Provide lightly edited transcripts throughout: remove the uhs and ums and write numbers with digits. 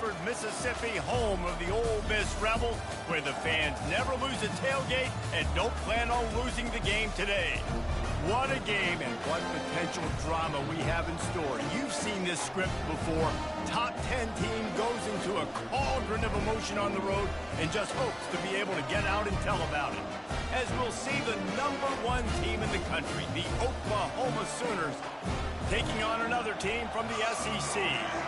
Oxford, Mississippi, home of the Ole Miss Rebels, where the fans never lose a tailgate and don't plan on losing the game today. What a game and what potential drama we have in store. You've seen this script before. Top 10 team goes into a cauldron of emotion on the road and just hopes to be able to get out and tell about it. As we'll see the #1 team in the country, the Oklahoma Sooners, taking on another team from the SEC,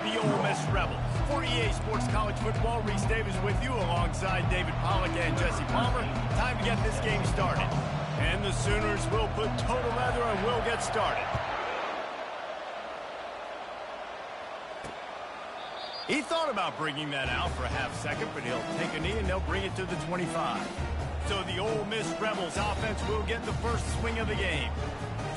the Ole Miss Rebels. For EA Sports College Football, Reese Davis with you alongside David Pollack and Jesse Palmer. Time to get this game started. And the Sooners will put total leather and will get started. He thought about bringing that out for a half second, but he'll take a knee and they'll bring it to the 25. So the Ole Miss Rebels offense will get the first swing of the game.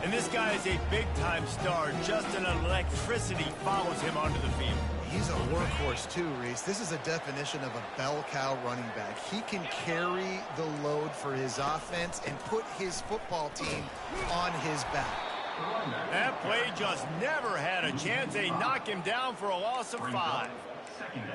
And this guy is a big-time star. Just an electricity follows him onto the field. He's a workhorse too, Reese. This is a definition of a bell cow running back. He can carry the load for his offense and put his football team on his back. That play just never had a chance. They knock him down for a loss of 5.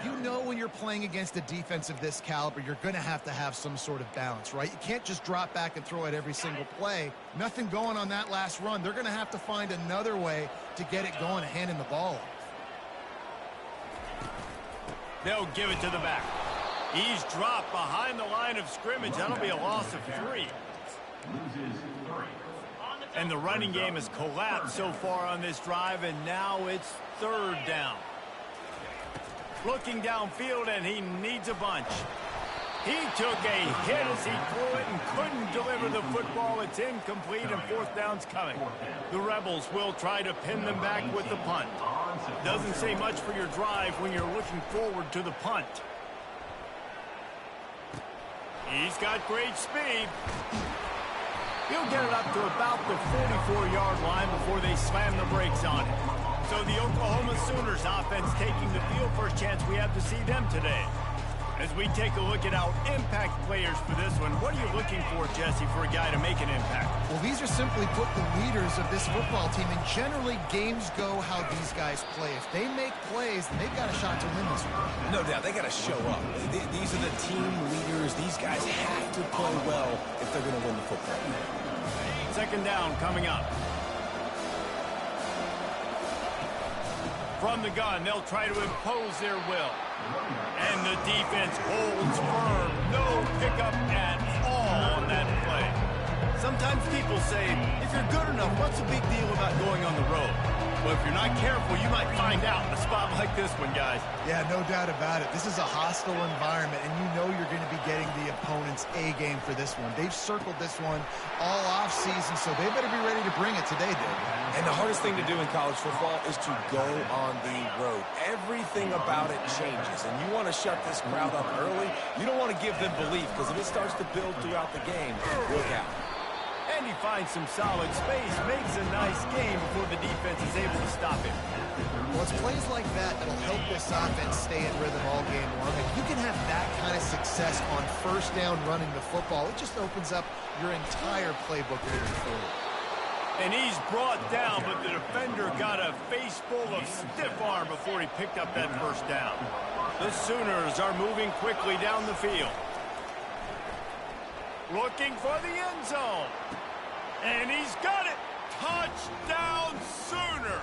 You know when you're playing against a defense of this caliber, you're going to have some sort of balance, right? You can't just drop back and throw it every single play. Nothing going on that last run. They're going to have to find another way to get it going and hand him the ball off. They'll give it to the back. He's dropped behind the line of scrimmage. That'll be a loss of 3. And the running game has collapsed so far on this drive, and now it's 3rd down. Looking downfield, and he needs a bunch. He took a hit as he threw it and couldn't deliver the football. It's incomplete, and 4th down's coming. The Rebels will try to pin them back with the punt. Doesn't say much for your drive when you're looking forward to the punt. He's got great speed. He'll get it up to about the 44-yard line before they slam the brakes on it. So the Oklahoma Sooners offense taking the field. First chance we have to see them today. As we take a look at our impact players for this one, what are you looking for, Jesse, for a guy to make an impact? Well, these are simply put the leaders of this football team, and generally games go how these guys play. If they make plays, then they've got a shot to win this one. No doubt, they got to show up. These are the team leaders. These guys have to play well if they're going to win the football. 2nd down coming up. From the gun, they'll try to impose their will. And the defense holds firm. No pickup at all on that play. Sometimes people say, if you're good enough, what's the big deal about going on the road? Well, if you're not careful, you might find out in a spot like this one, guys. Yeah, no doubt about it. This is a hostile environment, and you know you're going to be getting the opponent's A-game for this one. They've circled this one all offseason, so they better be ready to bring it today, David. And the hardest thing to do in college football is to go on the road. Everything about it changes, and you want to shut this crowd up early. You don't want to give them belief, because if it starts to build throughout the game, look out. And he finds some solid space, makes a nice game before the defense is able to stop him. Well, it's plays like that that'll help this offense stay in rhythm all game long. If you can have that kind of success on 1st down running the football, it just opens up your entire playbook moving forward. And he's brought down, but the defender got a face full of stiff arm before he picked up that 1st down. The Sooners are moving quickly down the field. Looking for the end zone. And he's got it. Touchdown, Sooners.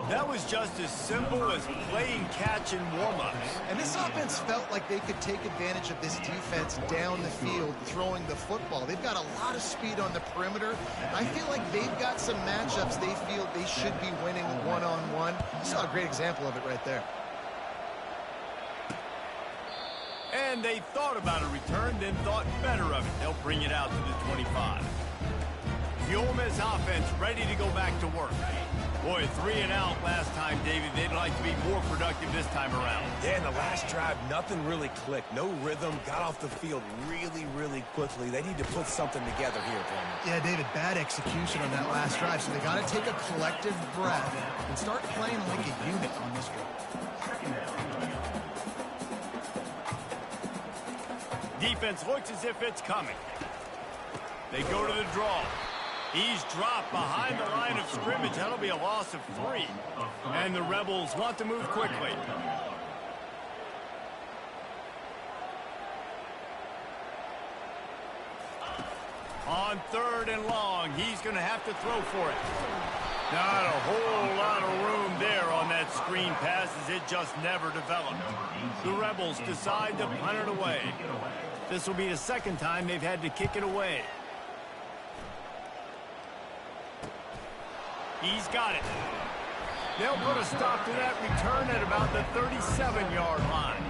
That was just as simple as playing catch and warm-ups. And this offense felt like they could take advantage of this defense down the field, throwing the football. They've got a lot of speed on the perimeter. I feel like they've got some matchups they feel they should be winning one-on-one. You saw a great example of it right there. And they thought about a return, then thought better of it. They'll bring it out to the 25. The Ole Miss offense ready to go back to work. Boy, 3 and out last time, David. They'd like to be more productive this time around. Yeah, in the last drive, nothing really clicked. No rhythm, got off the field really quickly. They need to put something together here, Palmer. Yeah, David, bad execution on that last drive, so they got to take a collective breath and start playing like a unit on this one. Defense looks as if it's coming. They go to the draw. He's dropped behind the line of scrimmage. That'll be a loss of 3. And the Rebels want to move quickly. On 3rd and long, he's going to have to throw for it. Not a whole lot of room there on that screen pass as it just never developed. The Rebels decide to punt it away. This will be the 2nd time they've had to kick it away. He's got it. They'll put a stop to that return at about the 37-yard line.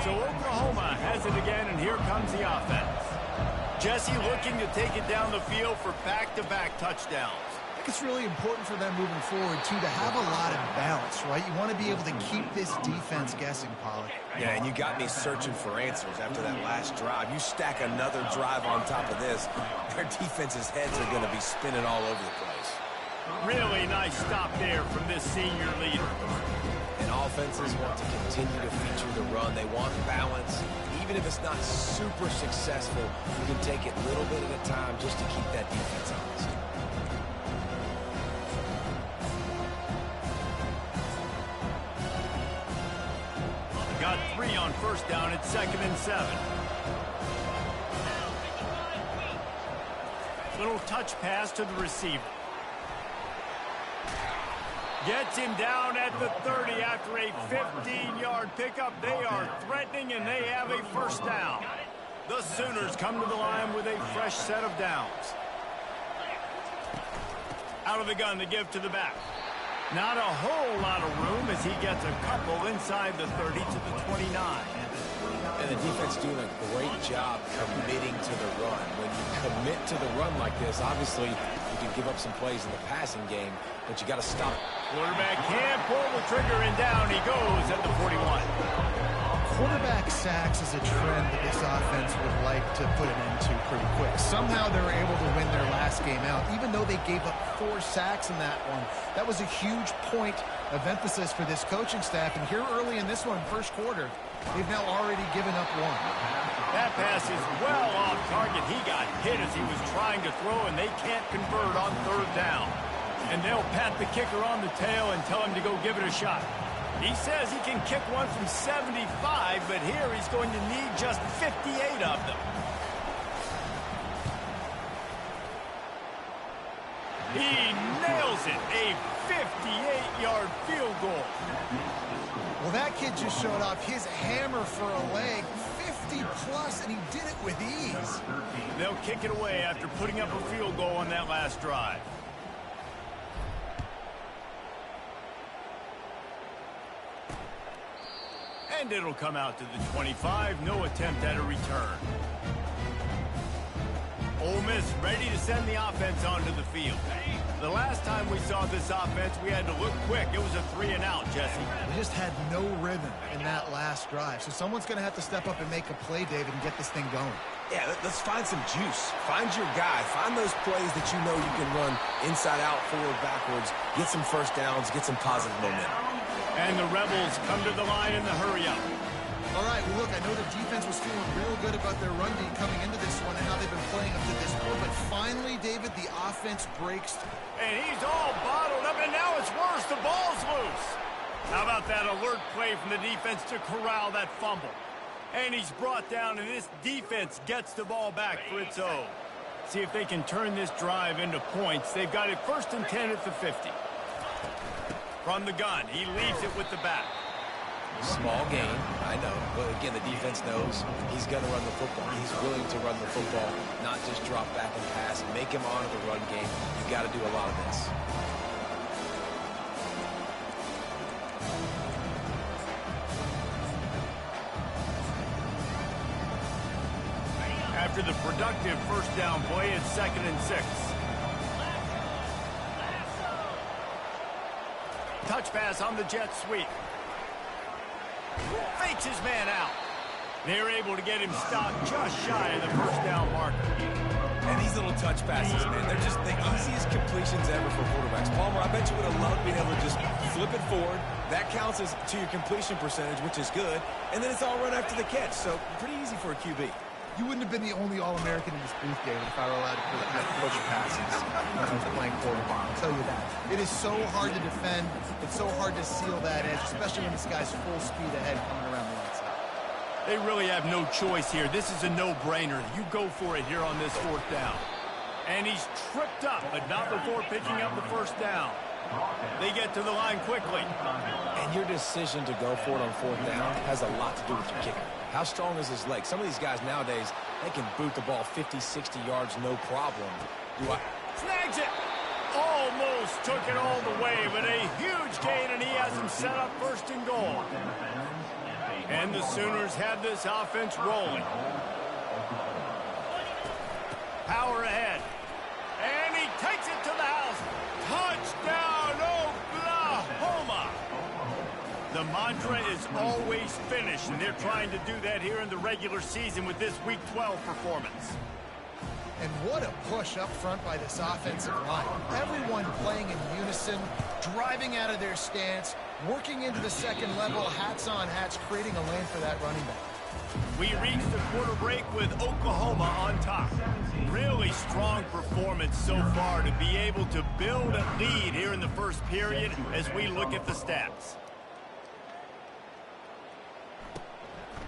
So Oklahoma has it again, and here comes the offense. Jesse looking to take it down the field for back-to-back touchdowns. I think it's really important for them moving forward, too, to have a lot of balance, right? You want to be able to keep this defense guessing, Pollard. Yeah, and you got me searching for answers after that last drive. You stack another drive on top of this, their defense's heads are going to be spinning all over the place. Really nice stop there from this senior leader. And offenses want to continue to feature the run. They want balance. Even if it's not super successful, you can take it little bit at a time just to keep that defense honest. Got 3 on 1st down at 2nd and 7. Little touch pass to the receiver. Gets him down at the 30 after a 15-yard pickup. They are threatening, and they have a 1st down. The Sooners come to the line with a fresh set of downs. Out of the gun to give to the back. Not a whole lot of room as he gets a couple inside the 30 to the 29. And the defense doing a great job committing to the run. When you commit to the run like this, obviously you can give up some plays in the passing game, but you got to stop. Quarterback can't pull the trigger, and down he goes at the 41. Quarterback sacks is a trend that this offense would like to put an end to pretty quick. Somehow they were able to win their last game out, even though they gave up 4 sacks in that one. That was a huge point of emphasis for this coaching staff. And here early in this one, 1st quarter, they've now already given up 1. That pass is well off target. He got hit as he was trying to throw, and they can't convert on 3rd down. And they'll pat the kicker on the tail and tell him to go give it a shot. He says he can kick one from 75, but here he's going to need just 58 of them. He nails it, a 58-yard field goal. Well, that kid just showed off his hammer for a leg, 50-plus, and he did it with ease. They'll kick it away after putting up a field goal on that last drive. And it'll come out to the 25. No attempt at a return. Ole Miss ready to send the offense onto the field. The last time we saw this offense, we had to look quick. It was a 3-and-out, Jesse. They just had no rhythm in that last drive. So someone's going to have to step up and make a play, David, and get this thing going. Yeah, let's find some juice. Find your guy. Find those plays that you know you can run inside out, forward, backwards. Get some 1st downs. Get some positive momentum. And the Rebels come to the line in the hurry-up. All right, well, look, I know the defense was feeling real good about their run D coming into this one and how they've been playing up to this point. But finally, David, the offense breaks. And he's all bottled up, and now it's worse. The ball's loose. How about that alert play from the defense to corral that fumble? And he's brought down, and this defense gets the ball back for its own. See if they can turn this drive into points. They've got it 1st and 10 at the 50. From the gun, he leaves it with the back. Small gain, I know. But again, the defense knows he's going to run the football. He's willing to run the football, not just drop back and pass. Make him honor the run game. You got to do a lot of this. After the productive 1st down play, it's 2nd and 6. Touch pass on the jet sweep. Fakes his man out. They're able to get him stopped just shy of the 1st down marker. And these little touch passes, man, they're just the easiest completions ever for quarterbacks. Palmer, I bet you would have loved being able to just flip it forward. That counts as to your completion percentage, which is good. And then it's all run after the catch, so pretty easy for a QB. You wouldn't have been the only All-American in this booth, David, if I were allowed to push passes when I was playing quarterback. I'll tell you that. It is so hard to defend. It's so hard to seal that edge, especially when this guy's full speed ahead coming around the outside. They really have no choice here. This is a no-brainer. You go for it here on this 4th down. And he's tripped up, but not before picking up the 1st down. They get to the line quickly. And your decision to go for it on 4th down has a lot to do with your kicker. How strong is his leg? Some of these guys nowadays, they can boot the ball 50, 60 yards, no problem. Snags it! Almost took it all the way, but a huge gain, and he has him set up 1st and goal. And the Sooners have this offense rolling. Power ahead. And he takes it to the house. Touchdown, Oklahoma! The mantra is always finish, and they're trying to do that here in the regular season with this Week 12 performance. And what a push up front by this offensive line. Everyone playing in unison, driving out of their stance, working into the second level, hats on hats, creating a lane for that running back. We reached the quarter break with Oklahoma on top. Really strong performance so far to be able to build a lead here in the 1st period as we look at the stats.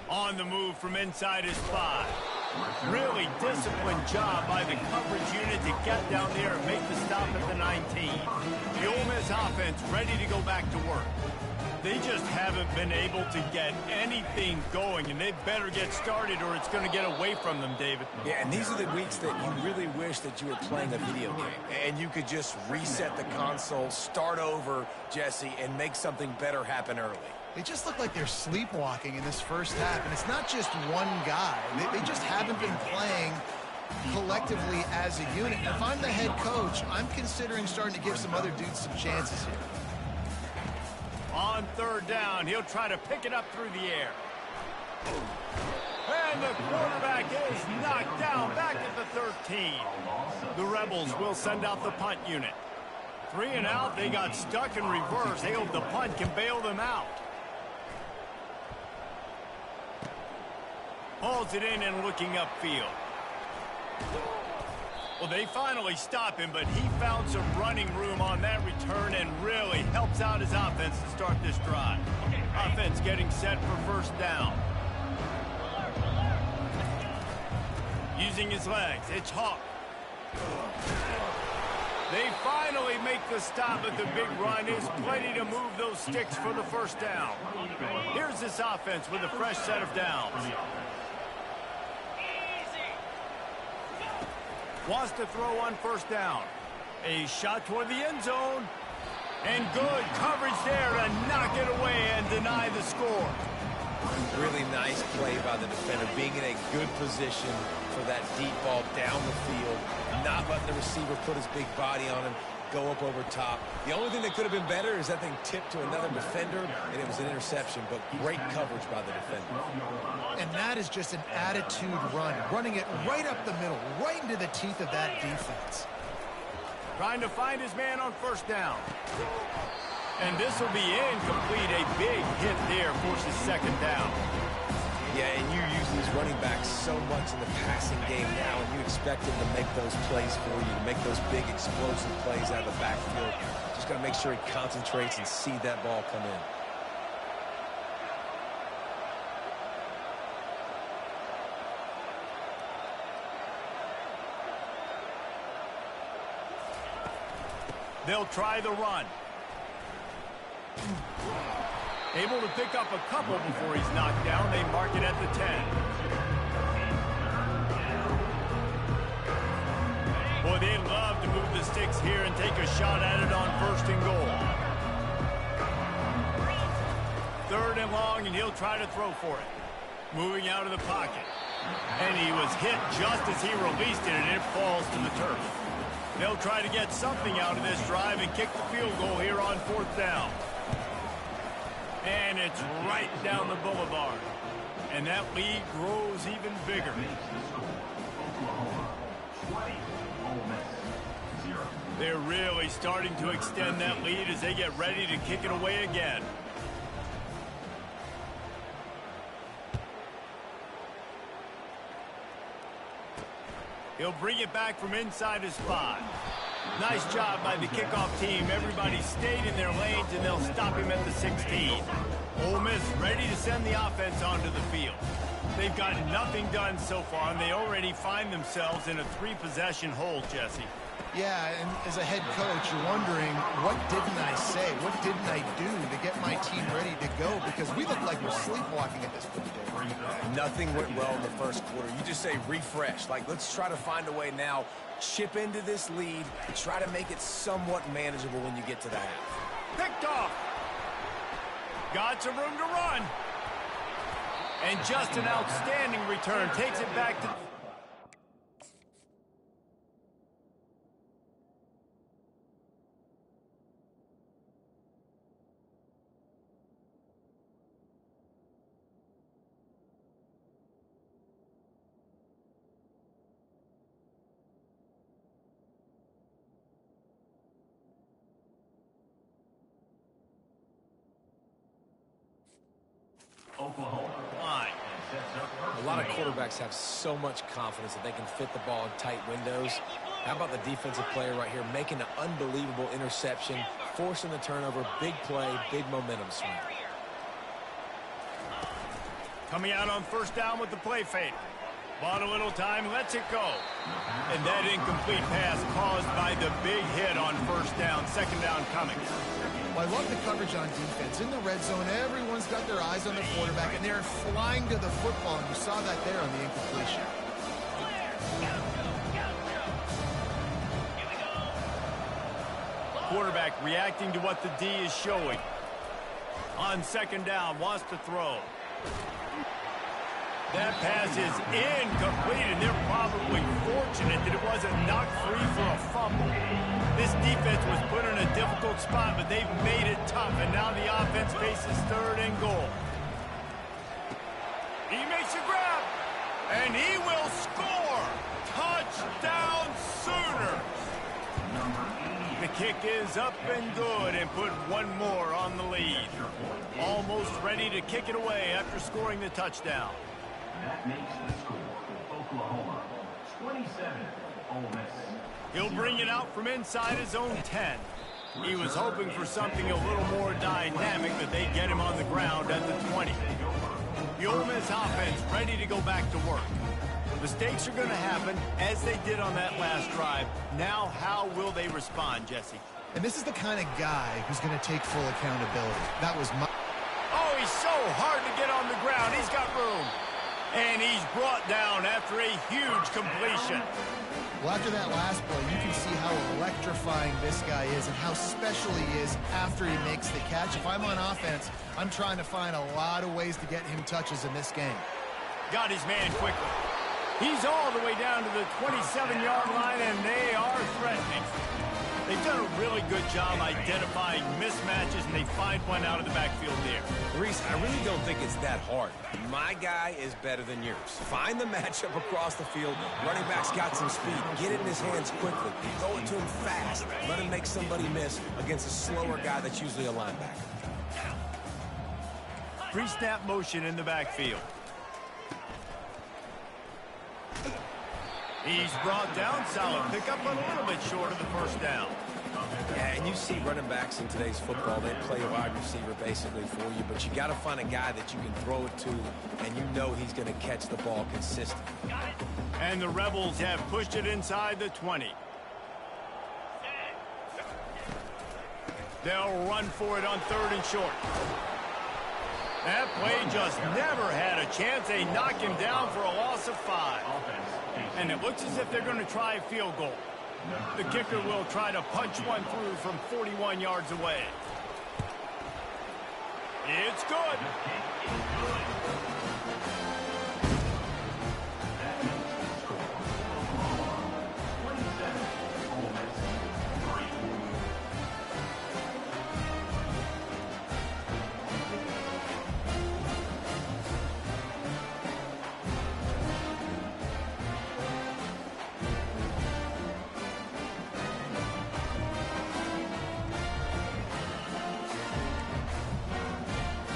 On the move from inside his 5. Really disciplined job by the coverage unit to get down there and make the stop at the 19. The Ole Miss offense ready to go back to work. They just haven't been able to get anything going, and they better get started or it's going to get away from them, David. Yeah, and these are the weeks that you really wish that you were playing a video game and you could just reset the console, start over, Jesse, and make something better happen early. They just look like they're sleepwalking in this 1st half, and it's not just one guy. They just haven't been playing collectively as a unit. If I'm the head coach, I'm considering starting to give some other dudes some chances here. On 3rd down, he'll try to pick it up through the air. And the quarterback is knocked down back at the 13. The Rebels will send out the punt unit. 3 and out, they got stuck in reverse. They hope the punt can bail them out. Hauls it in and looking upfield. Well, they finally stop him, but he found some running room on that return and really helps out his offense to start this drive. Offense getting set for 1st down. Using his legs, it's Hawk. They finally make the stop, but the big run is plenty to move those sticks for the 1st down. Here's this offense with a fresh set of downs. Wants to throw on 1st down. A shot toward the end zone. And good coverage there to knock it away and deny the score. Really nice play by the defender, being in a good position for that deep ball down the field, not letting the receiver put his big body on him, go up over top. The only thing that could have been better is that thing tipped to another defender, and it was an interception, but great coverage by the defender. And that is just an attitude run, running it right up the middle, right into the teeth of that defense. Trying to find his man on 1st down. And this will be incomplete. A big hit there forces 2nd down. Yeah, and you use these running backs so much in the passing game now, and you expect them to make those plays for you, to make those big explosive plays out of the backfield. Just got to make sure he concentrates and see that ball come in. They'll try the run. Able to pick up a couple before he's knocked down. They mark it at the 10. Boy, they love to move the sticks here and take a shot at it on 1st and goal. 3rd and long, and he'll try to throw for it. Moving out of the pocket. And he was hit just as he released it, and it falls to the turf. They'll try to get something out of this drive and kick the field goal here on 4th down. And it's right down the boulevard. And that lead grows even bigger. They're really starting to extend that lead as they get ready to kick it away again. He'll bring it back from inside his 5. Nice job by the kickoff team. Everybody stayed in their lanes, and they'll stop him at the 16. Ole Miss ready to send the offense onto the field. They've gotten nothing done so far, and they already find themselves in a 3-possession hole, Jesse. Yeah, and as a head coach, you're wondering, what didn't I say? What didn't I do to get my team ready to go? Because we look like we're sleepwalking at this point. Nothing went well in the first quarter. You just say refresh. Like, let's try to find a way now, chip into this lead, and try to make it somewhat manageable when you get to the half. Picked off. Got some room to run. And just an outstanding return. Takes it back to... Oklahoma. line. A lot of quarterbacks have so much confidence that they can fit the ball in tight windows. How about the defensive player right here making an unbelievable interception, forcing the turnover, big play, big momentum swing. Coming out on first down with the play fake. Bought a little time, lets it go. And that incomplete pass caused by the big hit on first down, second down coming. Well, I love the coverage on defense. In the red zone, everyone's got their eyes on the quarterback, and they're flying to the football, and you saw that there on the incompletion. Quarterback reacting to what the D is showing. On second down, wants to throw. That pass is incomplete, and they're probably fortunate that it wasn't knocked free for a fumble. This defense was put in a difficult spot, but they've made it tough, and now the offense faces third and goal. He makes a grab, and he will score. Touchdown Sooners. The kick is up and good and put one more on the lead. Almost ready to kick it away after scoring the touchdown. That makes the score. Oklahoma 27, Ole Miss. He'll bring it out from inside his own 10. He was hoping for something a little more dynamic, but they get him on the ground at the 20. The Ole Miss offense ready to go back to work. Mistakes are going to happen, as they did on that last drive. Now, how will they respond, Jesse? And this is the kind of guy who's going to take full accountability. That was my... Oh, he's so hard to get on the ground. He's got room. And he's brought down after a huge completion. Well, after that last play, you can see how electrifying this guy is and how special he is after he makes the catch. If I'm on offense, I'm trying to find a lot of ways to get him touches in this game. Got his man quickly. He's all the way down to the 27-yard line, and they are threatening. They've done a really good job identifying mismatches, and they find one out of the backfield there. Reese, I really don't think it's that hard. My guy is better than yours. Find the matchup across the field. Running back's got some speed. Get it in his hands quickly. Throw it to him fast. Let him make somebody miss against a slower guy that's usually a linebacker. Pre-snap motion in the backfield. He's brought down, solid pickup, but a little bit short of the first down. Yeah, and you see running backs in today's football, they play a wide receiver basically for you, but you got to find a guy that you can throw it to, and you know he's going to catch the ball consistently. And the Rebels have pushed it inside the 20. They'll run for it on third and short. That play just never had a chance. They knock him down for a loss of 5. And it looks as if they're going to try a field goal. The kicker will try to punch one through from 41 yards away. It's good.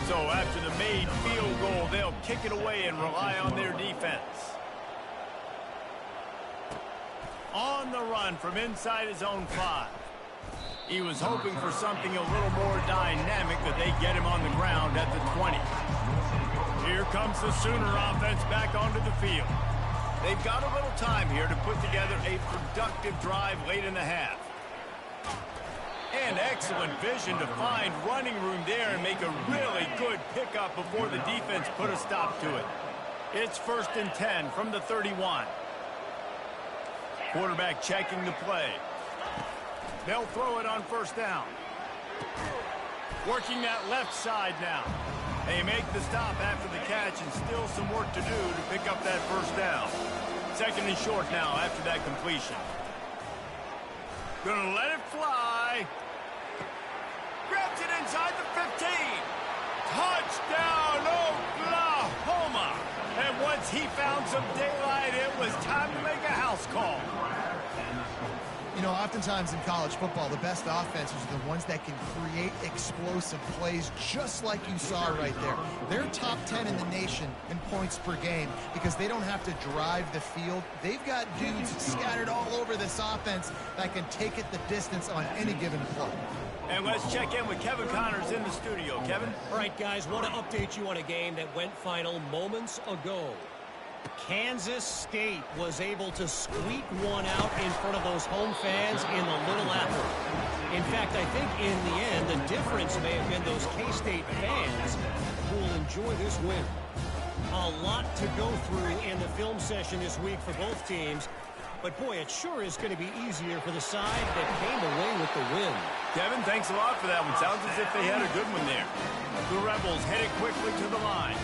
So after the made field goal, they'll kick it away and rely on their defense. On the run from inside his own 5. He was hoping for something a little more dynamic, that they get him on the ground at the 20. Here comes the Sooner offense back onto the field. They've got a little time here to put together a productive drive late in the half. And excellent vision to find running room there and make a really good pickup before the defense put a stop to it. It's 1st and 10 from the 31. Quarterback checking the play. They'll throw it on 1st down. Working that left side now. They make the stop after the catch, and still some work to do to pick up that 1st down. 2nd and short now after that completion. Gonna let it fly. Grabs it inside the 15. Touchdown, Oklahoma. And once he found some daylight, it was time to make a house call. You know, oftentimes in college football, the best offenses are the ones that can create explosive plays, just like you saw right there. They're top 10 in the nation in points per game because they don't have to drive the field. They've got dudes scattered all over this offense that can take it the distance on any given play. And let's check in with Kevin Connors in the studio. Kevin? All right, guys, want to update you on a game that went final moments ago. Kansas State was able to squeak one out in front of those home fans in the Little Apple. In fact, I think in the end, the difference may have been those K-State fans who will enjoy this win. A lot to go through in the film session this week for both teams. But, boy, it sure is going to be easier for the side that came away with the win. Kevin, thanks a lot for that one. Sounds as if they had a good one there. The Rebels headed quickly to the line.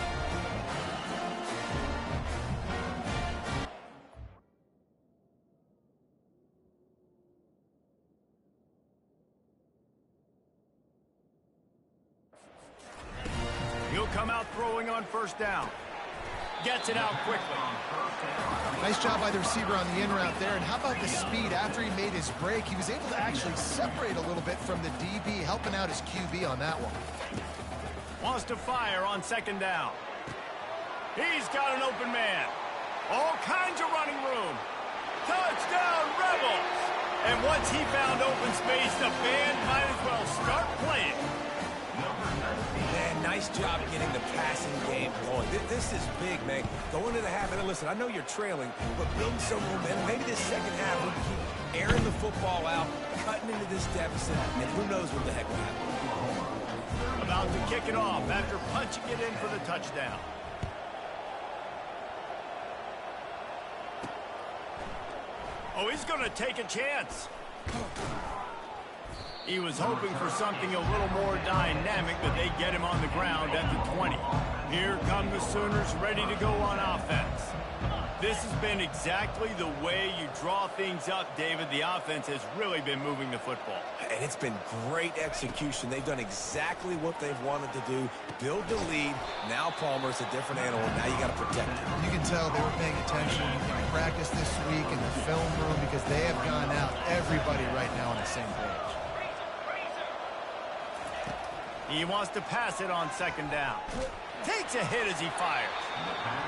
He'll come out throwing on 1st down. Gets it out quickly. Nice job by the receiver on the in route there. And how about the speed after he made his break? He was able to actually separate a little bit from the DB, helping out his QB on that one. Wants to fire on 2nd down. He's got an open man. All kinds of running room. Touchdown, Rebels! And once he found open space, the band might as well start playing. Man, nice job getting the passing game going. This is big, man. Going into the half, and listen, I know you're trailing, but building some momentum. Maybe this second half, we can keep airing the football out, cutting into this deficit, and who knows what the heck will happen. About to kick it off after punching it in for the touchdown. Oh, he's going to take a chance. He was hoping for something a little more dynamic, but they get him on the ground at the 20. Here come the Sooners ready to go on offense. This has been exactly the way you draw things up, David. The offense has really been moving the football. And it's been great execution. They've done exactly what they've wanted to do. Build the lead. Now Palmer's a different animal. Now you got to protect him. You can tell they were paying attention in practice this week in the film room because they have gone out, everybody right now on the same page. He wants to pass it on 2nd down. Takes a hit as he fires.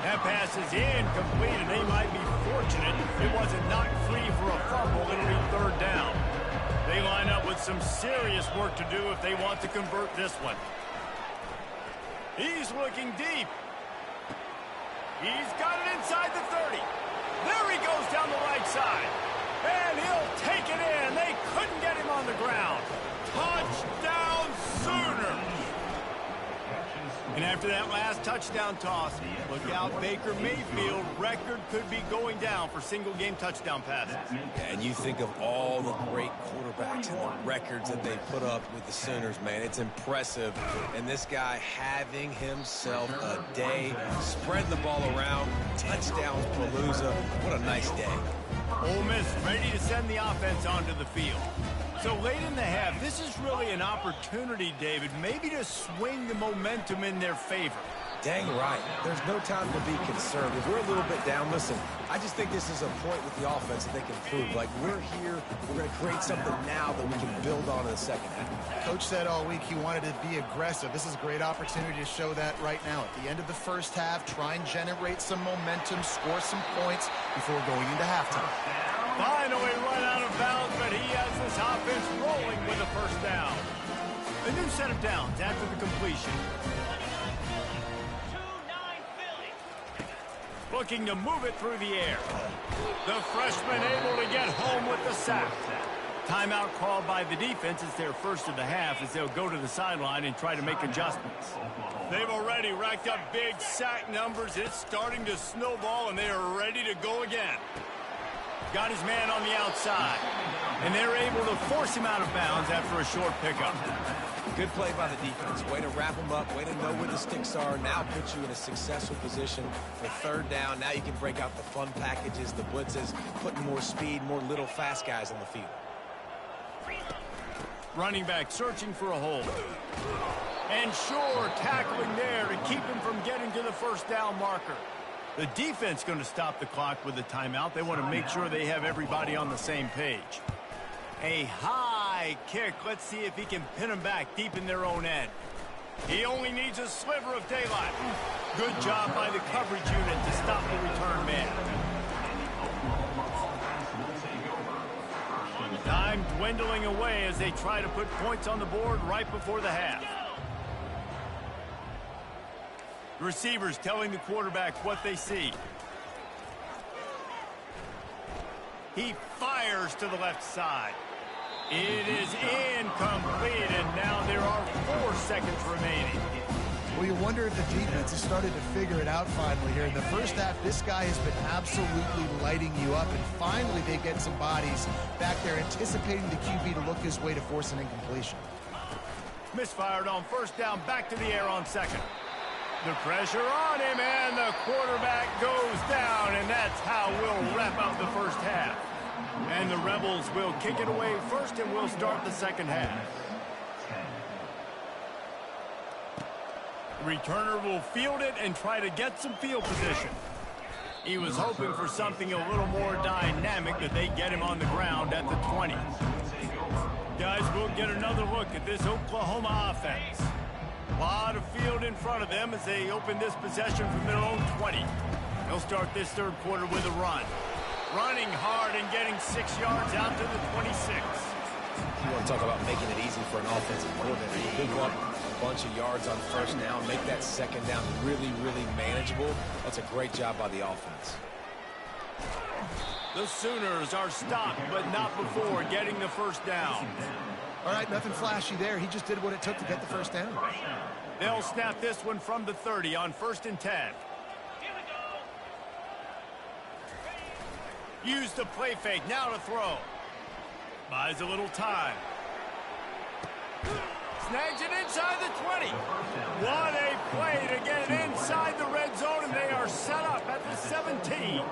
That pass is incomplete, and they might be fortunate it wasn't knocked free for a fumble. It'll be 3rd down. They line up with some serious work to do if they want to convert this one. He's looking deep. He's got it inside the 30. There he goes down the right side. And he'll take it in. They couldn't get him on the ground. Touchdown, Sooners! And after that last touchdown toss, look out, Baker Mayfield. Record could be going down for single-game touchdown passes. Yeah, and you think of all the great quarterbacks and the records that they put up with the Sooners, man. It's impressive. And this guy having himself a day, spreading the ball around, touchdowns, Palooza. What a nice day. Ole Miss ready to send the offense onto the field. So late in the half, this is really an opportunity, David, maybe to swing the momentum in their favor. Dang right. There's no time to be concerned. If we're a little bit down, listen, I just think this is a point with the offense that they can prove. Like, we're here, we're going to create something now that we can build on in the second half. Coach said all week he wanted to be aggressive. This is a great opportunity to show that right now. At the end of the first half, try and generate some momentum, score some points before going into halftime. Finally run out of bounds, but he has this offense rolling with a first down. A new set of downs after the completion. Looking to move it through the air. The freshman able to get home with the sack. Timeout called by the defense. It's their first of the half as they'll go to the sideline and try to make adjustments. They've already racked up big sack numbers. It's starting to snowball, and they are ready to go again. Got his man on the outside, and they're able to force him out of bounds after a short pickup. Good play by the defense. Way to wrap them up. Way to know where the sticks are. Now put you in a successful position for third down. Now you can break out the fun packages, the blitzes, putting more speed, more little fast guys on the field. Running back searching for a hole. And sure, tackling there to keep him from getting to the first down marker. The defense going to stop the clock with a timeout. They want to make sure they have everybody on the same page. A high kick. Let's see if he can pin them back deep in their own end. He only needs a sliver of daylight. Good job by the coverage unit to stop the return man. Time dwindling away as they try to put points on the board right before the half. Receivers telling the quarterback what they see. He fires to the left side. It is incomplete, and now there are 4 seconds remaining. Well, you wonder if the defense has started to figure it out finally here. In the first half, this guy has been absolutely lighting you up, and finally they get some bodies back there anticipating the QB to look his way to force an incompletion. Misfired on first down, back to the air on second. The pressure on him, and the quarterback goes down, and that's how we'll wrap up the first half. And the Rebels will kick it away first, and we'll start the second half. Returner will field it and try to get some field position. He was hoping for something a little more dynamic, that they get him on the ground at the 20. Guys, we'll get another look at this Oklahoma offense. A lot of field in front of them as they open this possession from their own 20. They'll start this third quarter with a run. Running hard and getting 6 yards out to the 26. You want to talk about making it easy for an offensive coordinator. You pick up a bunch of yards on first down, make that second down really, really manageable. That's a great job by the offense. The Sooners are stopped, but not before getting the first down. All right, nothing flashy there. He just did what it took to get the first down. They'll snap this one from the 30 on 1st and 10. Use the play fake, now to throw. Buys a little time. Snags it inside the 20. What a play to get it inside the red zone, and they are set up at the 17.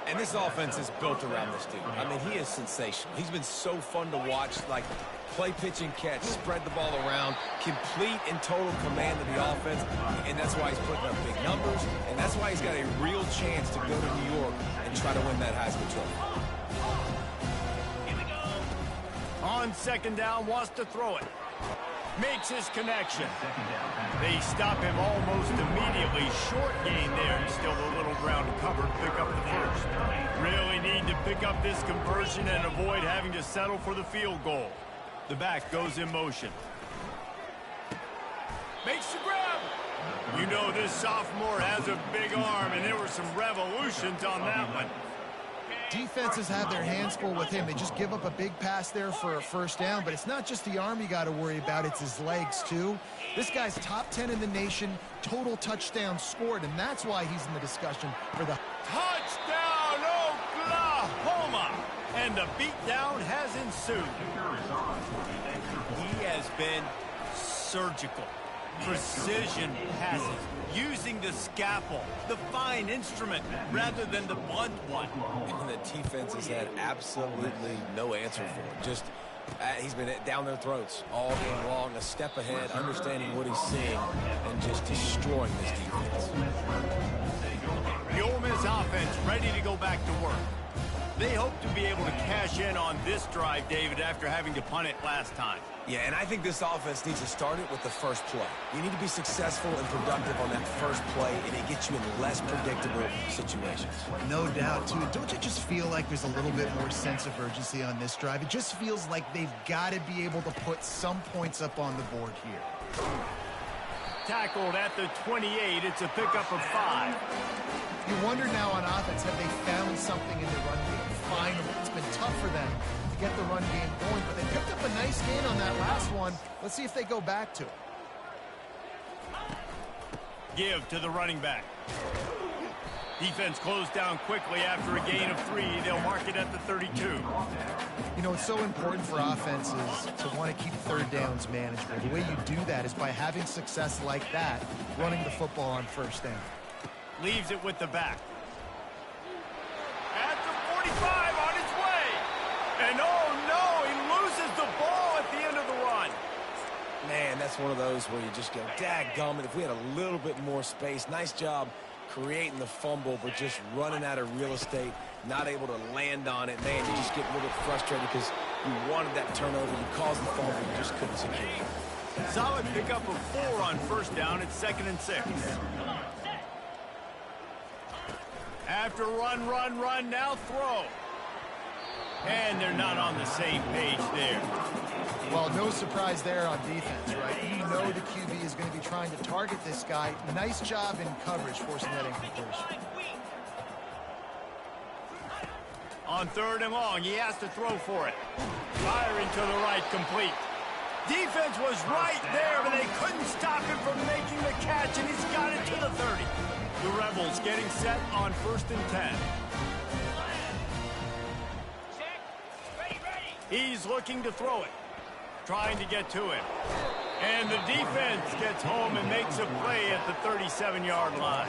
And this offense is built around this dude. I mean, he is sensational. He's been so fun to watch, like play, pitch, and catch, spread the ball around, complete and total command of the offense, and that's why he's putting up big numbers, and that's why he's got a real chance to go to New York and try to win that Heisman Trophy. On second down, wants to throw it. Makes his connection. They stop him almost immediately. Short gain there, and still a little ground to cover to pick up the first. Really need to pick up this conversion and avoid having to settle for the field goal. The back goes in motion. Makes the grab. You know this sophomore has a big arm, and there were some revolutions on that one. Defenses have their hands full with him. They just give up a big pass there for a first down, but it's not just the arm you got to worry about, it's his legs too. This guy's top 10 in the nation, total touchdowns scored, and that's why he's in the discussion for the touchdown Oklahoma. And the beatdown has ensued. He has been surgical. Precision passes, using the scalpel, the fine instrument, rather than the blunt one. And the defense has had absolutely no answer for him. Just, he's been down their throats all game long, a step ahead, understanding what he's seeing, and just destroying this defense. The Ole Miss offense ready to go back to work. They hope to be able to cash in on this drive, David, after having to punt it last time. Yeah, and I think this offense needs to start it with the first play. You need to be successful and productive on that first play, and it gets you in less predictable situations. No doubt, too. Don't you just feel like there's a little bit more sense of urgency on this drive? It just feels like they've got to be able to put some points up on the board here. Tackled at the 28. It's a pickup of 5. You wonder now on offense, have they found something in the run game? Finally, it's been tough for them to get the run game going, but they picked up a nice gain on that last one. Let's see if they go back to it. Give to the running back. Defense closed down quickly after a gain of 3. They'll mark it at the 32. You know, it's so important for offenses to want to keep third downs manageable. The way you do that is by having success like that, running the football on first down. Leaves it with the back. At the 45 on its way. And oh no, he loses the ball at the end of the run. Man, that's one of those where you just go, dadgummit, if we had a little bit more space. Nice job creating the fumble, but just running out of real estate, not able to land on it. Man, you just get a little bit frustrated because you wanted that turnover. You caused the fumble, you just couldn't secure it. Solid pickup of 4 on first down. It's 2nd and 6. After run, now throw. And they're not on the same page there. Well, no surprise there on defense, right? You know the QB is going to be trying to target this guy. Nice job in coverage, forcing that incompletion. On 3rd and long, he has to throw for it. Firing to the right, complete. Defense was right there, but they couldn't stop him from making the catch, and he's got it to the 30. The Rebels getting set on 1st and 10. He's looking to throw it. Trying to get to it. And the defense gets home and makes a play at the 37-yard line.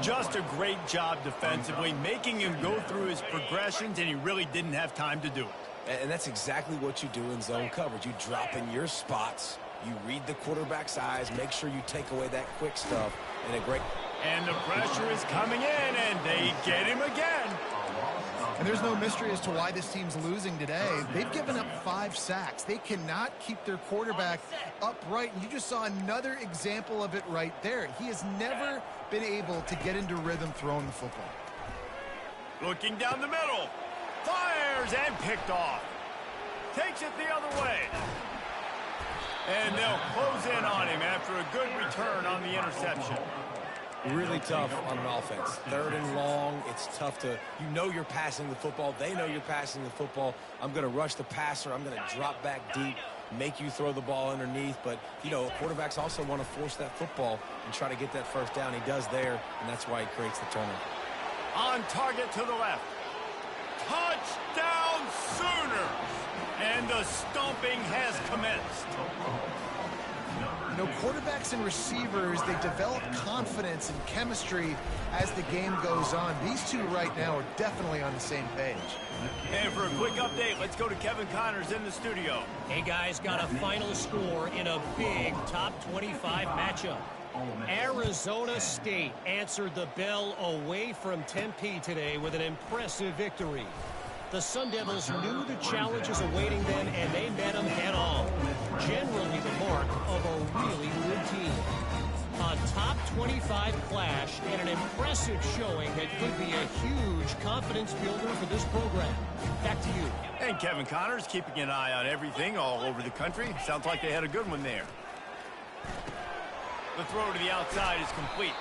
Just a great job defensively, making him go through his progressions, and he really didn't have time to do it. And that's exactly what you do in zone coverage. You drop in your spots, you read the quarterback's eyes, make sure you take away that quick stuff, and a great... And the pressure is coming in, and they get him again. And there's no mystery as to why this team's losing today. They've given up 5 sacks. They cannot keep their quarterback upright. And you just saw another example of it right there. He has never been able to get into rhythm throwing the football. Looking down the middle. Fires and picked off. Takes it the other way. And they'll close in on him after a good return on the interception. Really tough on an offense. 3rd and long, it's tough to, you know you're passing the football. They know you're passing the football. I'm going to rush the passer. I'm going to drop back deep, make you throw the ball underneath. But, you know, quarterbacks also want to force that football and try to get that first down. He does there, and that's why he creates the turnover. On target to the left. Touchdown Sooners! And the stomping has commenced. You know, quarterbacks and receivers, they develop confidence and chemistry as the game goes on. These two right now are definitely on the same page. And for a quick update, let's go to Kevin Connors in the studio. Hey, guys, got a final score in a big top 25 matchup. Arizona State answered the bell away from Tempe today with an impressive victory. The Sun Devils knew the challenges awaiting them, and they met them head-on. Generally the mark of a really good team. A top 25 clash and an impressive showing that could be a huge confidence builder for this program. Back to you. And Kevin Connors keeping an eye on everything all over the country. Sounds like they had a good one there. The throw to the outside is complete.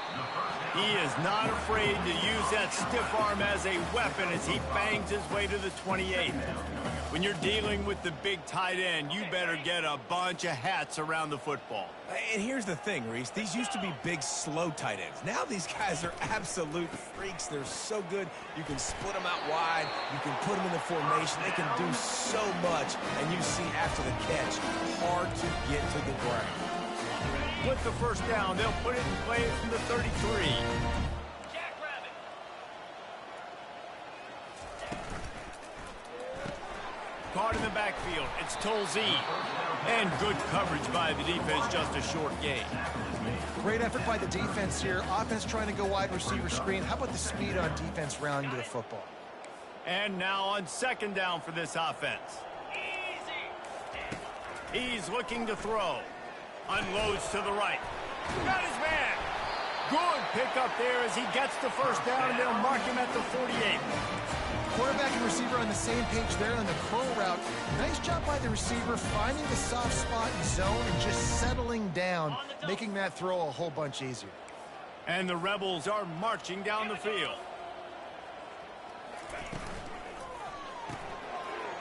He is not afraid to use that stiff arm as a weapon as he bangs his way to the 28. When you're dealing with the big tight end, you better get a bunch of hats around the football. And here's the thing, Reese. These used to be big, slow tight ends. Now these guys are absolute freaks. They're so good. You can split them out wide. You can put them in the formation. They can do so much. And you see after the catch, hard to get to the ground. With the first down, they'll put it in play from the 33. Caught in the backfield, it's Tolzien. And good coverage by the defense, just a short gain. Great effort by the defense here. Offense trying to go wide receiver screen. How about the speed on defense rounding to the football? And now on second down for this offense. He's looking to throw. Unloads to the right. Got his man. Good pickup there as he gets the first down, and they'll mark him at the 48. Quarterback and receiver on the same page there on the curl route. Nice job by the receiver finding the soft spot in zone and just settling down, making that throw a whole bunch easier. And the Rebels are marching down the field.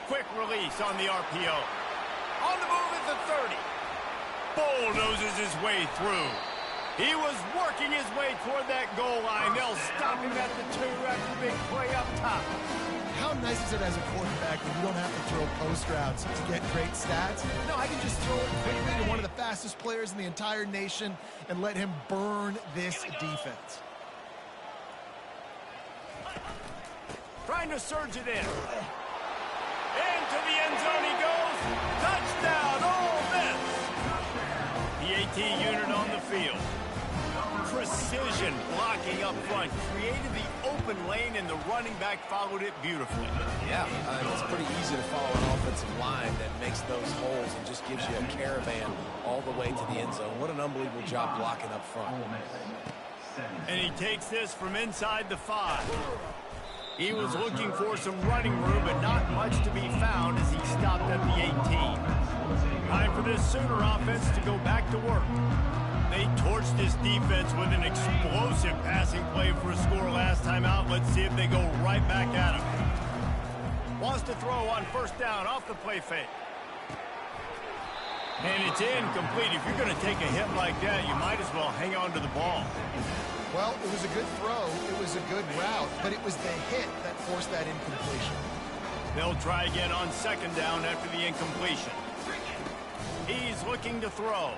Quick release on the RPO. On the move at the 30. Bulldozes his way through. He was working his way toward that goal line. They'll stop him at the 2 after the big play up top. How nice is it as a quarterback when you don't have to throw post routes to get great stats? No, I can just throw it quickly to one of the fastest players in the entire nation and let him burn this defense. Trying to surge it in. Into the end zone he goes. Touchdown, Ole Miss. The AT unit on the field. Precision blocking up front. Created the open lane, and the running back followed it beautifully. Yeah, it's pretty easy to follow an offensive line that makes those holes and just gives you a caravan all the way to the end zone. What an unbelievable job blocking up front. And he takes this from inside the 5. He was looking for some running room, but not much to be found as he stopped at the 18. Time for this Sooner offense to go back to work. They torched this defense with an explosive passing play for a score last time out. Let's see if they go right back at him. Wants to throw on first down off the play fake. And it's incomplete. If you're going to take a hit like that, you might as well hang on to the ball. Well, it was a good throw. It was a good route, but it was the hit that forced that incompletion. They'll try again on second down after the incompletion. He's looking to throw.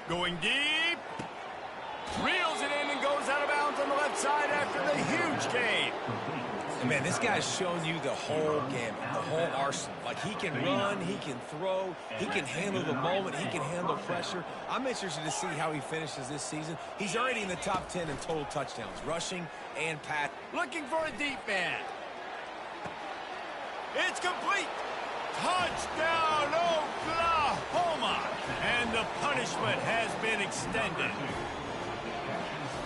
Going deep. Reels it in and goes out of bounds on the left side after the huge gain. And man, this guy's shown you the whole gamut, the whole arsenal. Like, he can run, he can throw, he can handle the moment, he can handle pressure. I'm interested to see how he finishes this season. He's already in the top 10 in total touchdowns, rushing and pass. Looking for a deep man. It's complete. Touchdown, Oklahoma. And the punishment has been extended.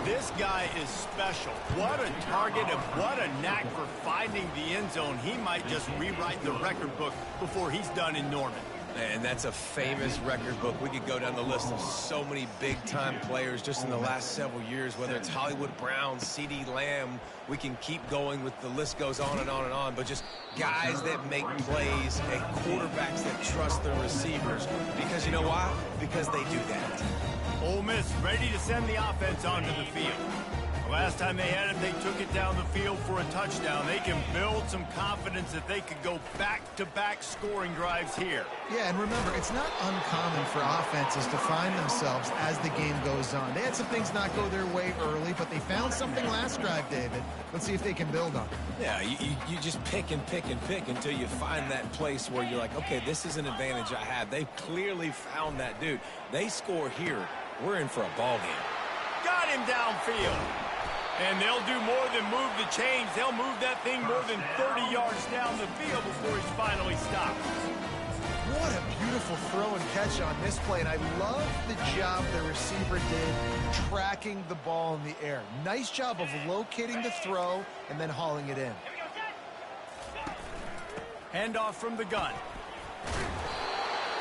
This guy is special. What a target and what a knack for finding the end zone. He might just rewrite the record book before he's done in Norman. And that's a famous record book. We could go down the list of so many big-time players just in the last several years, whether it's Hollywood Brown, CeeDee Lamb. We can keep going with the list goes on and on and on, but just guys that make plays and quarterbacks that trust their receivers. Because you know why? Because they do that. Ole Miss ready to send the offense onto the field. The last time they had it, they took it down the field for a touchdown. They can build some confidence that they could go back-to-back scoring drives here. Yeah, and remember, it's not uncommon for offenses to find themselves as the game goes on. They had some things not go their way early, but they found something last drive, David. Let's see if they can build on it. Yeah, you just pick and pick and pick until you find that place where you're like, okay, this is an advantage I have. They've clearly found that, dude. They score here. We're in for a ball game. Got him downfield. And they'll do more than move the chains. They'll move that thing more than 30 yards down the field before he's finally stopped. What a beautiful throw and catch on this play. And I love the job the receiver did tracking the ball in the air. Nice job of locating the throw and then hauling it in. Handoff from the gun.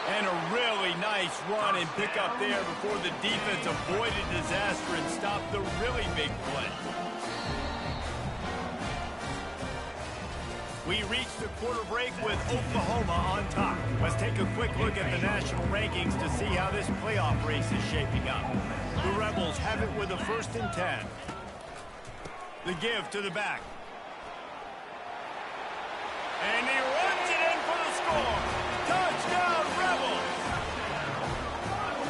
And a really nice run and pick up there before the defense avoided disaster and stopped the really big play. We reached the quarter break with Oklahoma on top. Let's take a quick look at the national rankings to see how this playoff race is shaping up. The Rebels have it with a 1st and 10. The give to the back. And he runs it in for the score. Touchdown, Rebels!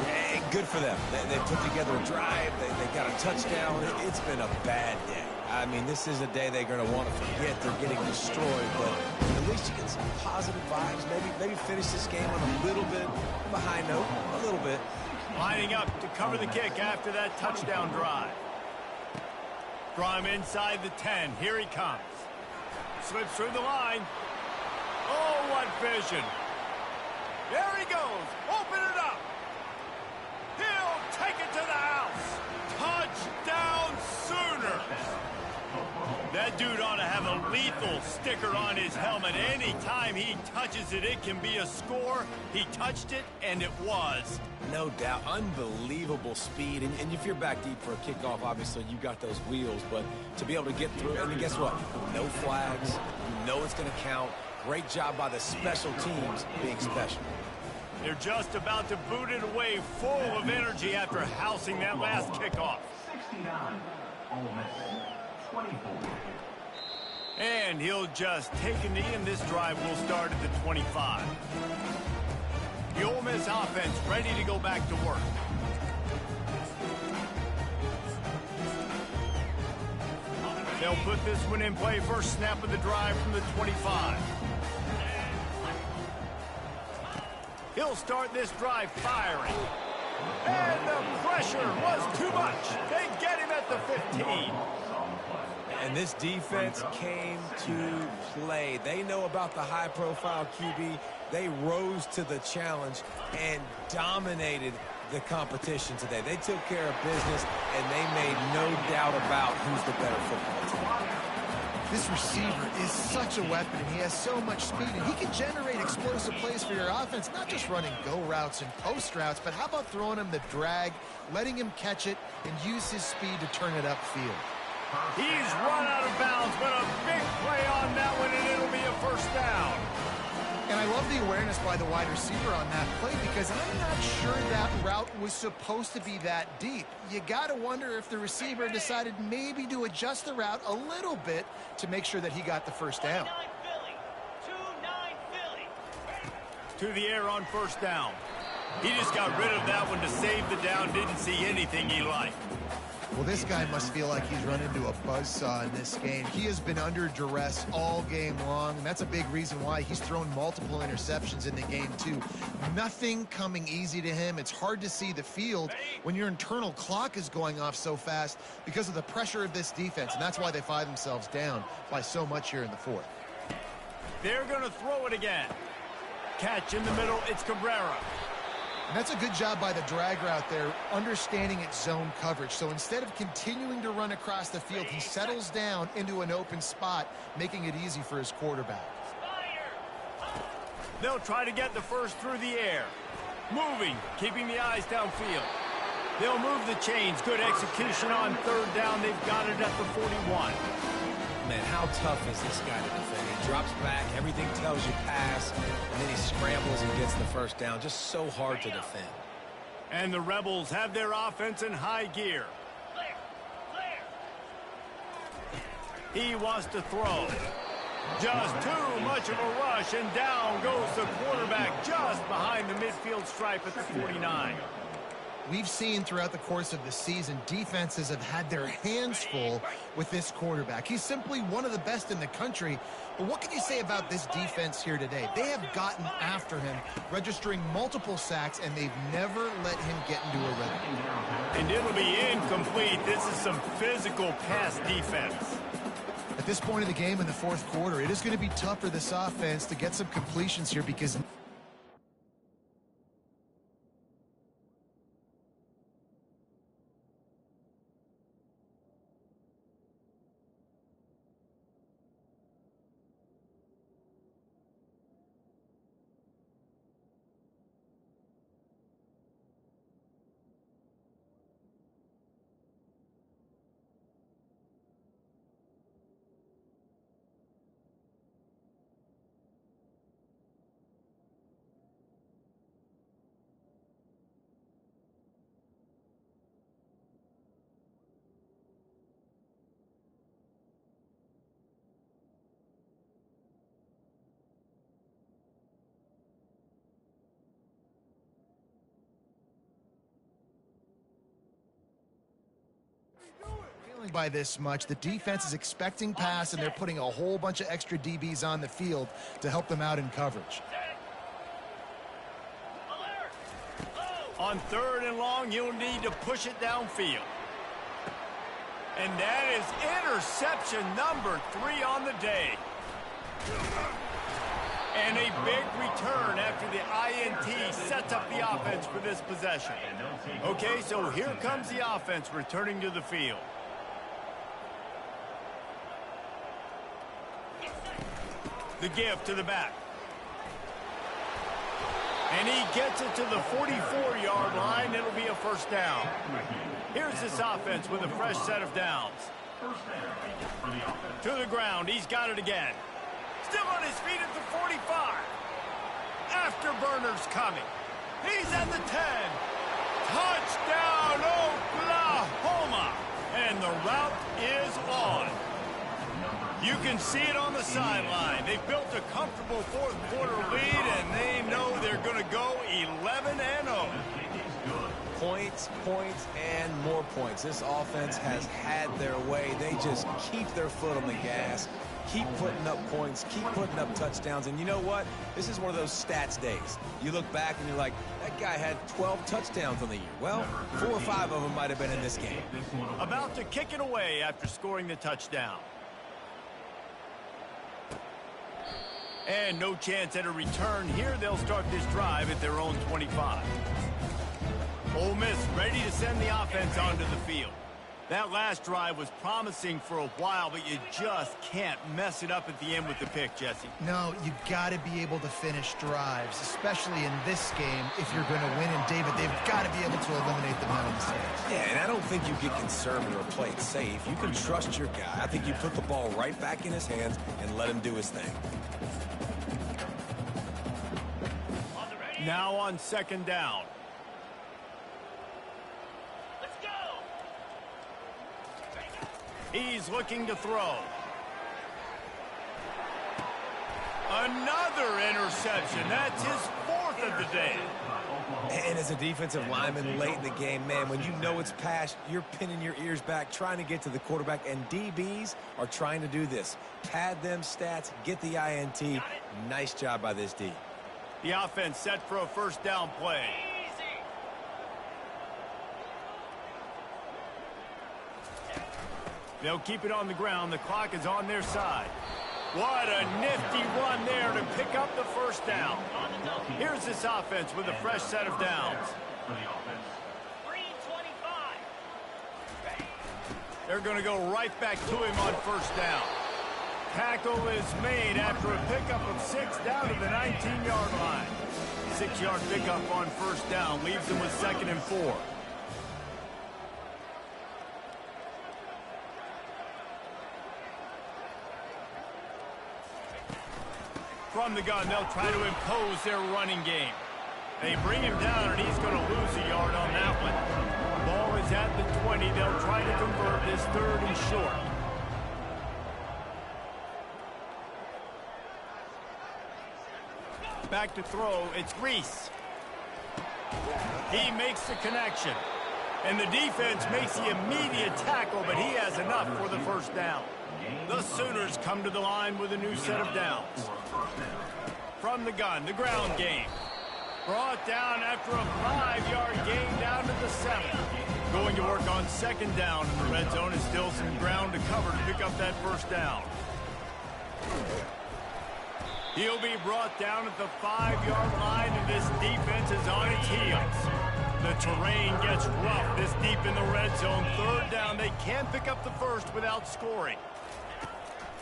Hey, good for them. They put together a drive. They got a touchdown. It's been a bad day. I mean, this is a day they're going to want to forget. They're getting destroyed, but at least you get some positive vibes. Maybe finish this game on a little bit of a high note, a little bit. Lining up to cover the kick after that touchdown drive. Draw him inside the 10. Here he comes. Slips through the line. Oh, what vision. There he goes. Open it up. He'll take it to the house. Touchdown Sooner. That dude ought to have a lethal sticker on his helmet. Anytime he touches it, it can be a score. He touched it, and it was. No doubt. Unbelievable speed. And if you're back deep for a kickoff, obviously you got those wheels. But to be able to get through, and guess what? No flags. You know it's going to count. Great job by the special teams being special. They're just about to boot it away, full of energy after housing that last kickoff. 69, Ole Miss, 24. And he'll just take a knee, and this drive will start at the 25. The Ole Miss offense ready to go back to work. They'll put this one in play. First snap of the drive from the 25. He'll start this drive firing. And the pressure was too much. They get him at the 15. And this defense came to play. They know about the high-profile QB. They rose to the challenge and dominated the competition today. They took care of business, and they made no doubt about who's the better football team. This receiver is such a weapon, and he has so much speed, and he can generate explosive plays for your offense, not just running go routes and post routes, but how about throwing him the drag, letting him catch it, and use his speed to turn it upfield. He's run out of bounds, but a big play on that one, and it'll be a first down. And I love the awareness by the wide receiver on that play because I'm not sure that route was supposed to be that deep. You got to wonder if the receiver decided maybe to adjust the route a little bit to make sure that he got the first down. To the air on first down. He just got rid of that one to save the down. Didn't see anything he liked. Well, this guy must feel like he's run into a buzzsaw in this game. He has been under duress all game long, and that's a big reason why he's thrown multiple interceptions in the game, too. Nothing coming easy to him. It's hard to see the field when your internal clock is going off so fast because of the pressure of this defense, and that's why they find themselves down by so much here in the fourth. They're going to throw it again. Catch in the middle. It's Cabrera. And that's a good job by the drag route there, understanding its zone coverage. So instead of continuing to run across the field, he settles down into an open spot, making it easy for his quarterback. They'll try to get the first through the air. Moving, keeping the eyes downfield. They'll move the chains. Good execution on third down. They've got it at the 41. Man, how tough is this guy to defend? He drops back, everything tells you pass, and then he scrambles and gets the first down. Just so hard to defend. And the Rebels have their offense in high gear. He wants to throw. Just too much of a rush, and down goes the quarterback just behind the midfield stripe at the 49. We've seen throughout the course of the season, defenses have had their hands full with this quarterback. He's simply one of the best in the country. But what can you say about this defense here today? They have gotten after him, registering multiple sacks, and they've never let him get into a rhythm. And it'll be incomplete. This is some physical pass defense. At this point in the game in the fourth quarter, it is going to be tough for this offense to get some completions here because by this much. The defense is expecting pass, and they're putting a whole bunch of extra DBs on the field to help them out in coverage. On third and long, you'll need to push it downfield. And that is interception number 3 on the day. And a big return after the INT sets up the offense for this possession. Okay, so here comes the offense returning to the field. The give to the back. And he gets it to the 44-yard line. It'll be a first down. Here's this offense with a fresh set of downs. To the ground. He's got it again. Still on his feet at the 45. Afterburner's coming. He's at the 10. Touchdown, Oklahoma. And the route is on. You can see it on the sideline. They've built a comfortable fourth-quarter lead, and they know they're going to go 11-0. Points, points, and more points. This offense has had their way. They just keep their foot on the gas, keep putting up points, keep putting up touchdowns. And you know what? This is one of those stats days. You look back and you're like, that guy had 12 touchdowns on the year. Well, 4 or 5 of them might have been in this game. About to kick it away after scoring the touchdown. And no chance at a return here. They'll start this drive at their own 25. Ole Miss ready to send the offense onto the field. That last drive was promising for a while, but you just can't mess it up at the end with the pick, Jesse. No, you got to be able to finish drives, especially in this game if you're going to win. And, David, they've got to be able to eliminate the penalty. Yeah, and I don't think you get conservative or play it safe. You can trust your guy. I think you put the ball right back in his hands and let him do his thing. Now on second down. Let's go. He's looking to throw. Another interception. That's his 4th of the day. And as a defensive lineman late in the game, man, when you know it's past, you're pinning your ears back, trying to get to the quarterback, and DBs are trying to do this. Pad them stats, get the INT. Nice job by this D. The offense set for a first down play. They'll keep it on the ground. The clock is on their side. What a nifty run there to pick up the first down. Here's this offense with a fresh set of downs. 3:25. They're going to go right back to him on first down. Tackle is made after a pickup of 6 down to the 19-yard line. 6-yard pickup on first down leaves them with 2nd and 4. From the gun, they'll try to impose their running game. They bring him down, and he's going to lose a yard on that one. Ball is at the 20. They'll try to convert this 3rd and short. Back to throw, it's Reese. He makes the connection. And the defense makes the immediate tackle, but he has enough for the first down. The Sooners come to the line with a new set of downs. From the gun, the ground game. Brought down after a 5-yard gain down to the 7. Going to work on second down, and the red zone is still some ground to cover to pick up that first down. He'll be brought down at the 5-yard line, and this defense is on its heels. The terrain gets rough this deep in the red zone. 3rd down, they can't pick up the first without scoring.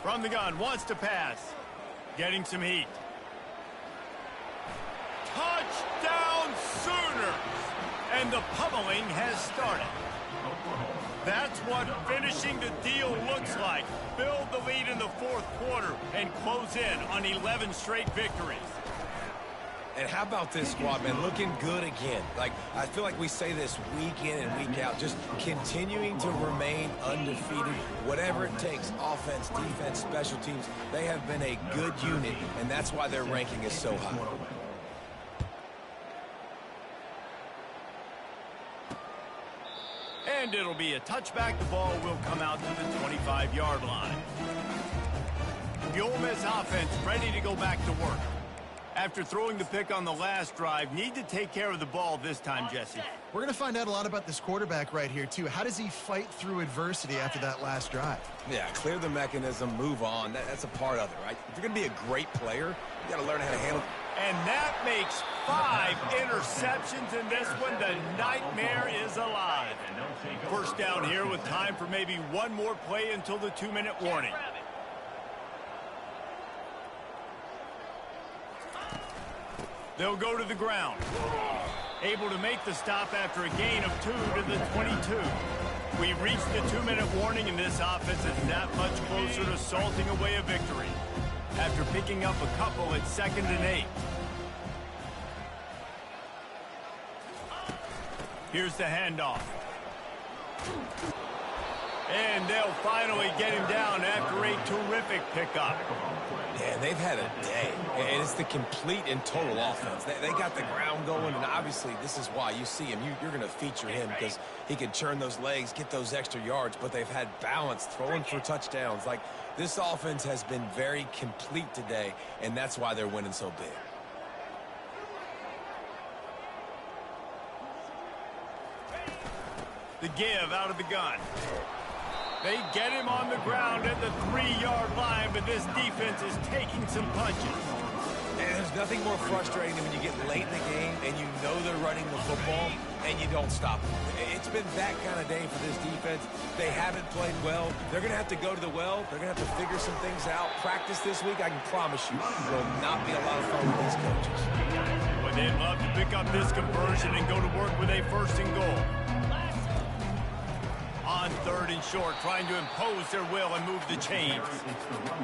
From the gun, wants to pass. Getting some heat. Touchdown Sooners! And the pummeling has started. That's what finishing the deal looks like. Build the lead in the 4th quarter and close in on 11 straight victories. And how about this squad, man? Looking good again. Like, I feel like we say this week in and week out, just continuing to remain undefeated. Whatever it takes, offense, defense, special teams, they have been a good unit, and that's why their ranking is so high. And it'll be a touchback. The ball will come out to the 25-yard line. The Ole Miss offense ready to go back to work. After throwing the pick on the last drive, need to take care of the ball this time, Jesse. We're going to find out a lot about this quarterback right here, too. How does he fight through adversity after that last drive? Yeah, clear the mechanism, move on. That's a part of it, right? If you're going to be a great player, you got to learn how to handle. And that makes 5 interceptions in this one. The nightmare is alive. First down here with time for maybe one more play until the 2-minute warning. They'll go to the ground. Able to make the stop after a gain of 2 to the 22. We reached the 2-minute warning, and this offense is that much closer to salting away a victory. After picking up a couple, it's 2nd and 8. Here's the handoff. And they'll finally get him down after a terrific pickup. Yeah, they've had a day, and it's the complete and total offense. They got the ground going, and obviously this is why you see him. You're going to feature him because he can churn those legs, get those extra yards, but they've had balance, throwing for touchdowns. Like, this offense has been very complete today, and that's why they're winning so big. The give out of the gun. They get him on the ground at the 3-yard line, but this defense is taking some punches. And there's nothing more frustrating than when you get late in the game and you know they're running the football and you don't stop them. It's been that kind of day for this defense. They haven't played well. They're going to have to go to the well. They're going to have to figure some things out. Practice this week, I can promise you, will not be a lot of fun with these coaches. But they'd love to pick up this conversion and go to work with a 1st and goal. On 3rd and short, trying to impose their will and move the chains.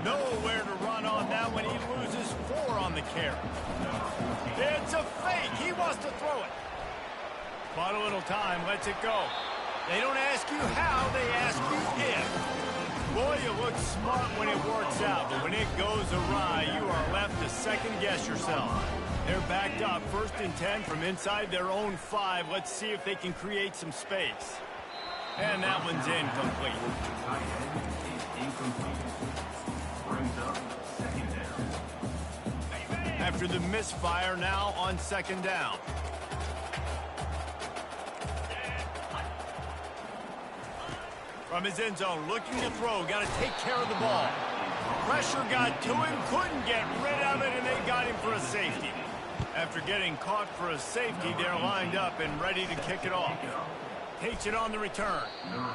Nowhere to run on that when he loses 4 on the carry. It's a fake. He wants to throw it. But a little time, lets it go. They don't ask you how, they ask you if. Boy, you look smart when it works out, but when it goes awry, you are left to second-guess yourself. They're backed up, 1st and 10 from inside their own 5. Let's see if they can create some space. And that one's incomplete. After the misfire, now on 2nd down. From his end zone, looking to throw, got to take care of the ball. Pressure got to him, couldn't get rid of it, and they got him for a safety. After getting caught for a safety, they're lined up and ready to kick it off. Takes it on the return.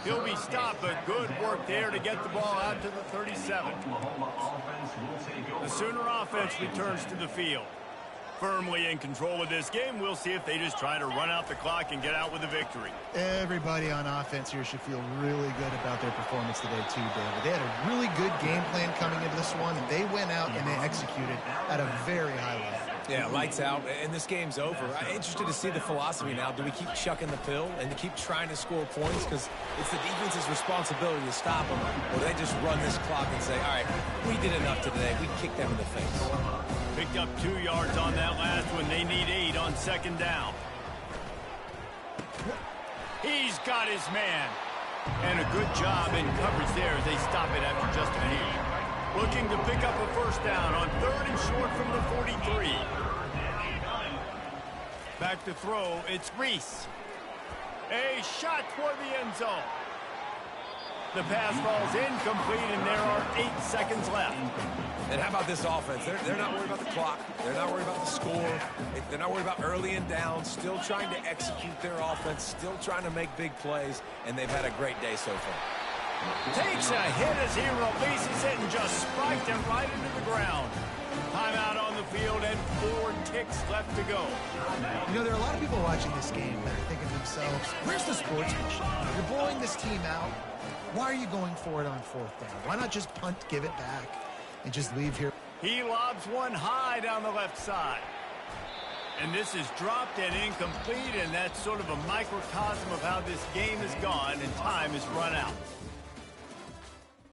He'll be stopped, but good work there to get the ball out to the 37. The Sooner offense returns to the field. Firmly in control of this game. We'll see if they just try to run out the clock and get out with a victory. Everybody on offense here should feel really good about their performance today, too, David. They had a really good game plan coming into this one, and they went out and they executed at a very high level. Yeah, lights out, and this game's over. I'm interested to see the philosophy now. Do we keep chucking the pill and to keep trying to score points? Because it's the defense's responsibility to stop them. Or do they just run this clock and say, all right, we did enough today. We kicked them in the face. Picked up 2 yards on that last one. They need 8 on 2nd down. He's got his man. And a good job in coverage there as they stop it after just a few. Looking to pick up a 1st down on 3rd and short from the 43. Back to throw, it's Reese. A shot toward the end zone. The pass falls incomplete, and there are 8 seconds left. And how about this offense? They're not worried about the clock. They're not worried about the score. They're not worried about early and down. Still trying to execute their offense. Still trying to make big plays, and they've had a great day so far. Takes a hit as he releases it and just spiked it right into the ground. Timeout on the field and 4 ticks left to go. You know, there are a lot of people watching this game that are thinking to themselves, where's the sportsmanship? You're blowing this team out. Why are you going for it on 4th down? Why not just punt, give it back, and just leave here? He lobs one high down the left side. And this is dropped and incomplete, and that's sort of a microcosm of how this game has gone, and time has run out.